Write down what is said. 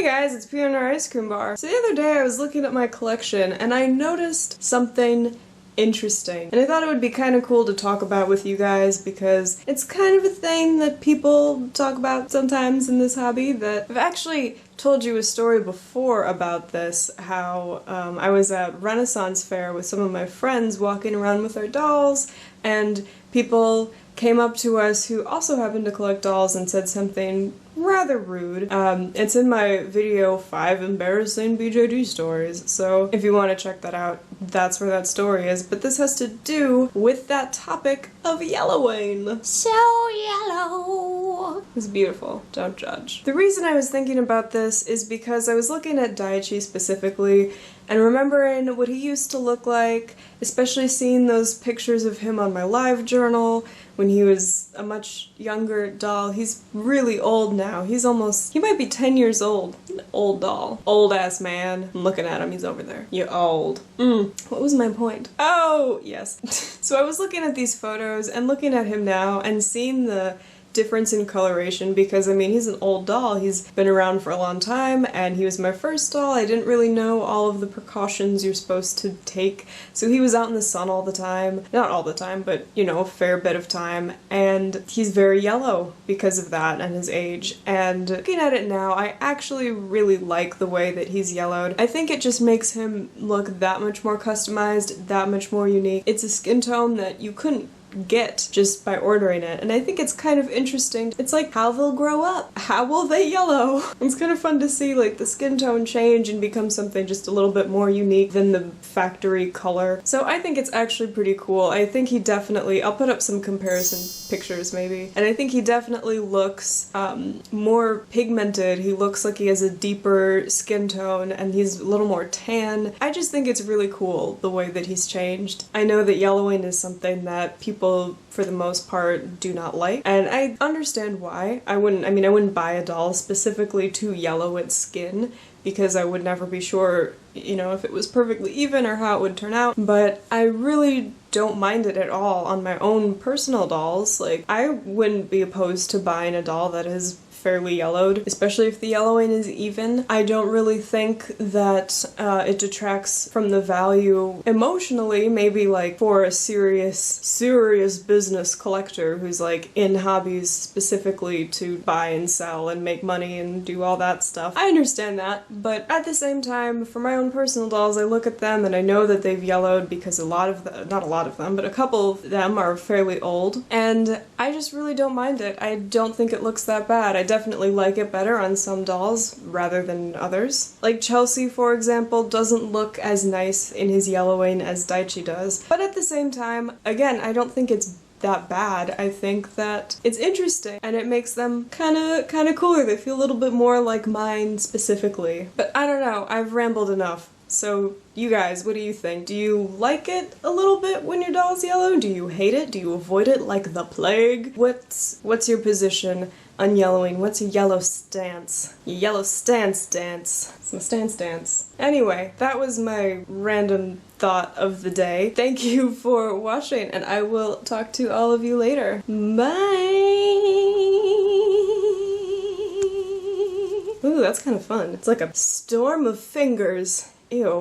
guys, it's Peanut Ice Cream Bar. So the other day I was looking at my collection and I noticed something interesting. And I thought it would be kind of cool to talk about with you guys because it's kind of a thing that people talk about sometimes in this hobby. That I've actually told you a story before about this, how I was at Renaissance Fair with some of my friends walking around with our dolls, and people came up to us who also happened to collect dolls and said something rather rude. It's in my video 5 embarrassing BJD stories, so if you want to check that out, that's where that story is. But this has to do with that topic of yellowing. So yellow! It's beautiful, don't judge. The reason I was thinking about this is because I was looking at Daichi specifically and remembering what he used to look like, especially seeing those pictures of him on my live journal when he was a much younger doll. He's really old now. He might be 10 years old. An old doll. Old ass man. I'm looking at him, he's over there. You're old. What was my point? Oh, yes. So I was looking at these photos and looking at him now and seeing the difference in coloration, because I mean, he's an old doll. He's been around for a long time and he was my first doll. I didn't really know all of the precautions you're supposed to take, so he was out in the sun all the time. Not all the time, but you know, a fair bit of time, and he's very yellow because of that and his age. And looking at it now, I actually really like the way that he's yellowed. I think it just makes him look that much more customized, that much more unique. It's a skin tone that you couldn't get just by ordering it, and I think it's kind of interesting. It's like how they'll grow up. How will they yellow? It's kind of fun to see like the skin tone change and become something just a little bit more unique than the factory color. So I think it's actually pretty cool. I think he definitely, I'll put up some comparison pictures maybe, and I think he definitely looks more pigmented. He looks like he has a deeper skin tone and he's a little more tan. I just think it's really cool the way that he's changed. I know that yellowing is something that people for the most part do not like, and I understand why. I wouldn't buy a doll specifically to yellow its skin because I would never be sure, you know, if it was perfectly even or how it would turn out, but I really don't mind it at all on my own personal dolls. Like, I wouldn't be opposed to buying a doll that is fairly yellowed, especially if the yellowing is even. I don't really think that it detracts from the value emotionally, maybe like for a serious business collector who's like in hobbies specifically to buy and sell and make money and do all that stuff. I understand that, but at the same time, for my own personal dolls, I look at them and I know that they've yellowed because not a lot of them, but a couple of them are fairly old, and I just really don't mind it. I don't think it looks that bad. I definitely like it better on some dolls rather than others. Like Chelsea, for example, doesn't look as nice in his yellowing as Daichi does. But at the same time, again, I don't think it's that bad. I think that it's interesting and it makes them kind of cooler. They feel a little bit more like mine specifically. But I don't know, I've rambled enough. So you guys, what do you think? Do you like it a little bit when your doll's yellow? Do you hate it? Do you avoid it like the plague? What's your position on yellowing? What's your yellow stance? Your yellow stance dance. It's my stance dance. Anyway, that was my random thought of the day. Thank you for watching, and I will talk to all of you later. Bye! Ooh, that's kind of fun. It's like a storm of fingers. Ew.